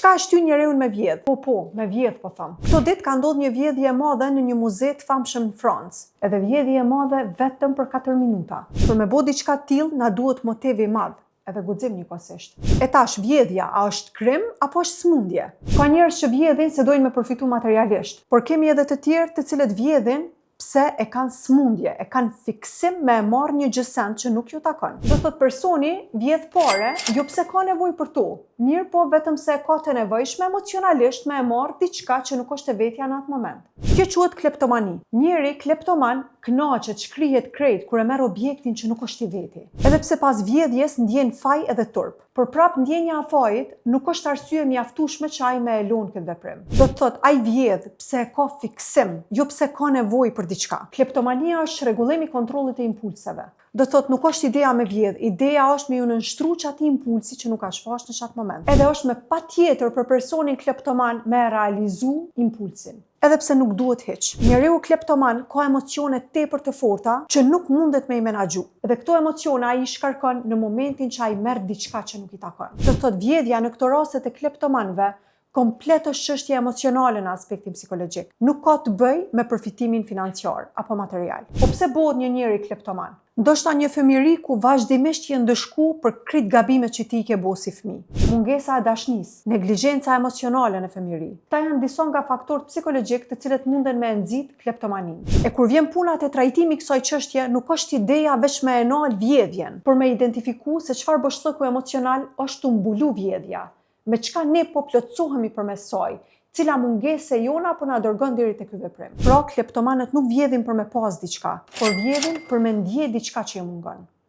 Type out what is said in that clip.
Çka e shtyn njeriu me vjedh? Me vjedh po them. Këto ditë ka ndodhur një vjedhje e madhe në një muze të famshëm në Francë. Edhe vjedhje e madhe vetëm për 4 minuta. Për me bë diçka të tillë na duhet motiv i madh. Edhe guxim njëkohësisht. E tash, vjedhja a është krim apo është smundje? Ka njerëz që vjedhin se dojnë me përfitu materialisht, por kemi edhe të tjerë të cilët vjedhin pse e kanë smundje, e kanë fiksim me e marrë një gjësen që nuk ju takon. Do thot personi vjedh pare, jo pse ka nevojë për to, mirë po vetëm se ka të nevojshme emocionalisht me e marrë diçka që nuk është e vetja në atë moment. Kjo quhet kleptomani. Njeri kleptoman kënaqet, shkrihet krejt kur e merr objektin që nuk është i veti. Edhe pse pas vjedhjes ndjen faj edhe turp, por prap ndjenja e fajit nuk është arsye mjaftueshme që ai me e lën këtë veprim. Do të thot ai vjedh pse ka fiksim, jo pse ka nevojë për diçka. Kleptomania është rregullimi i kontrollit të impulseve. Do thot nuk është ideja me vjedh, ideja është me ju nënshtru çati impulsi që nuk ka shfash në çat moment. Edhe është me patjetër për personin kleptoman me realizu impulsin. Edhe pse nuk duhet hiç. Njeriu kleptoman ka emocione tepër të forta që nuk mundet me i menaxhu. Edhe këto emocione ai i shkarkon në momentin që ai merr diçka që nuk i takon. Do thot vjedhja në këto raste të kleptomanëve komplet është çështje emocionale në aspektin psikologjik. Nuk ka të bëj me përfitimin financiar apo material. Po pse bëhet një njeri kleptoman? Ndoshta një fëmijëri ku vazhdimisht je ndëshku për krejt gabimet që ti i ke bo si fëmijë. Mungesa e dashnisë, neglizhenca emocionale në fëmijëri. Këta janë disa nga faktorët psikologjik të cilët munden me nxit kleptomaninë. E kur vjen puna te trajtimi i kësaj çështje, nuk është ideja vetëm me e nal vjedhjen, por me identifiku se çfarë boshllëku emocional është të mbulu vjedhja. Me çka ne po plotësohemi përmes saj, cila mungesë jona po na dërgon deri te ky veprim. Pra kleptomanët nuk vjedhin për me pas diçka, por vjedhin për me ndje diçka që i mungon.